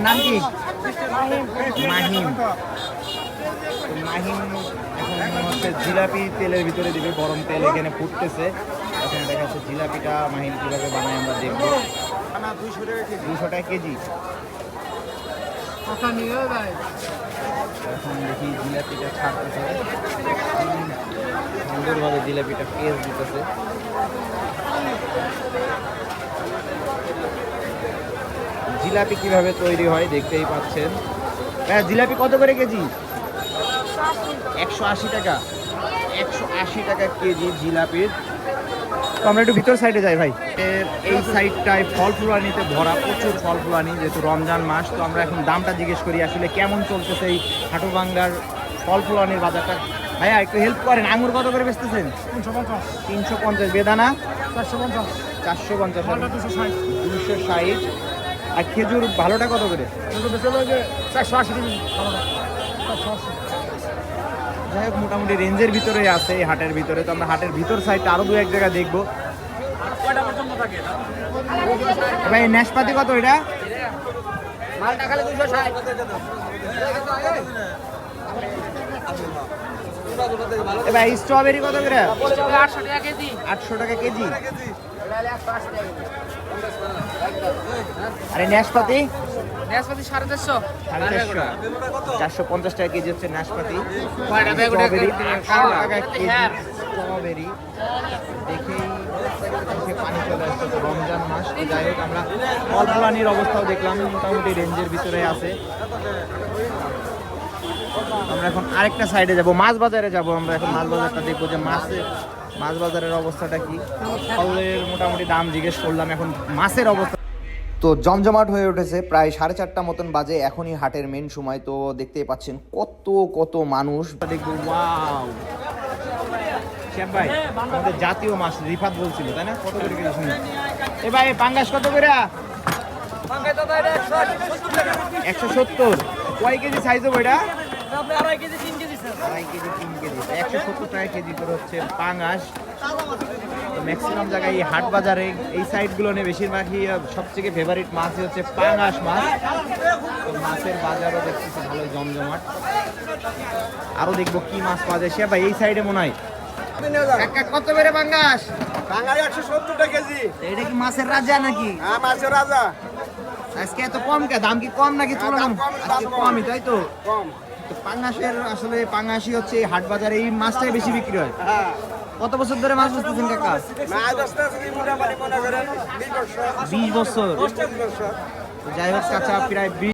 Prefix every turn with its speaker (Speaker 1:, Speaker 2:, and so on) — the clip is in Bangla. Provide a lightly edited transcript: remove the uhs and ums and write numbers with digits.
Speaker 1: নাম কি? মাহিম। মাহিম এখন হচ্ছে জিলাপি তেলের ভিতরে দিবে, গরম তেল এখানে ফুটতেছে। এখানে দেখা যাচ্ছে জিলাপিটা মাহিম কীভাবে বানায় আমরা দেখবো। 200 টাকা কেজি। এখন দেখি জিলাপিটা ছাড়তেছে, সুন্দরভাবে জিলাপিটা পেঁয়াজ দিতেছে। জিলাপি কিভাবে তৈরি হয় দেখতেই পাচ্ছেন। হ্যাঁ, জিলাপি কত করে কেজি? 180 টাকা। 180 টাকা কেজি জিলাপির। তো আমরা একটু ভিতর সাইডে যাই ভাই। এই সাইডটায় ফল ফুলানিতে ভরা, প্রচুর ফল ফুলানি, যেহেতু রমজান মাস। তো আমরা এখন দামটা জিজ্ঞেস করি আসলে কেমন চলতেছে এই হাটুভাঙ্গার ফল ফুলানির বাজারটা। ভাইয়া একটু হেল্প করেন, আঙুর কত করে বেচতেছেন? 350। বেদানা 450। 260। আর খেজুর ভালোটা কত করে?
Speaker 2: 480।
Speaker 1: যাই হোক, মোটামুটি রেঞ্জের ভিতরে আছে এই হাটের ভিতরে। তো আমরা হাটের ভিতর সাইডটা আরো দু এক জায়গায় দেখবো। ভাই নাশপাতি কত এটা? ভাই স্ট্রবেরি কত করে? 800 টাকা কেজি। আরে নাশপাতি?
Speaker 2: 450।
Speaker 1: 450 টাকা কেজি হচ্ছে নাশপাতি। স্ট্রবেরি 800 টাকা কেজি। স্ট্রবেরি দেখেই চোখে পানি চলে আসছে, তো রমজান মাস। তো যাই হোক, আমরা ফল ফুলানির অবস্থাও দেখলাম, মোটামুটি রেঞ্জের ভিতরে আছে। আমরা এখন আরেকটা সাইডে যাব, মাছ বাজারে যাব। আমরা এখন মাছ বাজারটা দেখবো যে মাছ বাজারের অবস্থাটা কি। ফলের মোটামুটি দাম জিজ্ঞেস করলাম, এখন মাছের অবস্থা তো জমজমাট হয়ে উঠেছে। প্রায় 4:30 মতন বাজে, এখনই হাটের মেন সময়। তো দেখতেই পাচ্ছেন কত কত মানুষ। দেখবো ওয়াও, শেফ ভাই আমাদের জাতীয় মাছ রিফাত বলছিল, তাই না? কত করে কেজি শুনি? এ ভাই পাঙ্গাস কত করে? 170। কয় কেজি সাইজ হবে এটা?
Speaker 2: 2.5 কেজি 3 কেজি।
Speaker 1: 2.5 KG 3 KG. 170 টাকা কেজি করে হচ্ছে পাঙ্গাস। তো ম্যাক্সিমাম জায়গায় এই হাট বাজারে এই সাইডগুলো নিয়ে বেশিরভাগই সবথেকে ফেভারিট মাছই হচ্ছে পাঙ্গাস মাছ। তো মাছের বাজারও দেখতেছি ভালোই জমজমাট। আরো দেখবো কি মাছ পাওয়া যায়। সে ভাই এই সাইডে মনে হয় কত করে পাঙ্গাস?
Speaker 2: 170 টাকা কেজি।
Speaker 1: এটা কি মাছের রাজা নাকি?
Speaker 2: হ্যাঁ, মাছের রাজা।
Speaker 1: আজকে এত কম কে? দাম কি কম নাকি তুলনামূলক? আজকে কমই, তাই তো?
Speaker 2: কম।
Speaker 1: তো পাঙ্গাসের আসলে পাঙ্গাসই হচ্ছে এই হাট বাজারে এই মাছটাই বেশি বিক্রি হয়।
Speaker 2: হ্যাঁ।
Speaker 1: কত বছর ধরে মাছ বেচতেছেন কাকা?
Speaker 2: মাছ আসতেছে মোটামুটি মনে করেন 20 বছর।
Speaker 1: 20 বছর।
Speaker 2: 20 বছর।
Speaker 1: তো যাই হোক চাচা প্রায়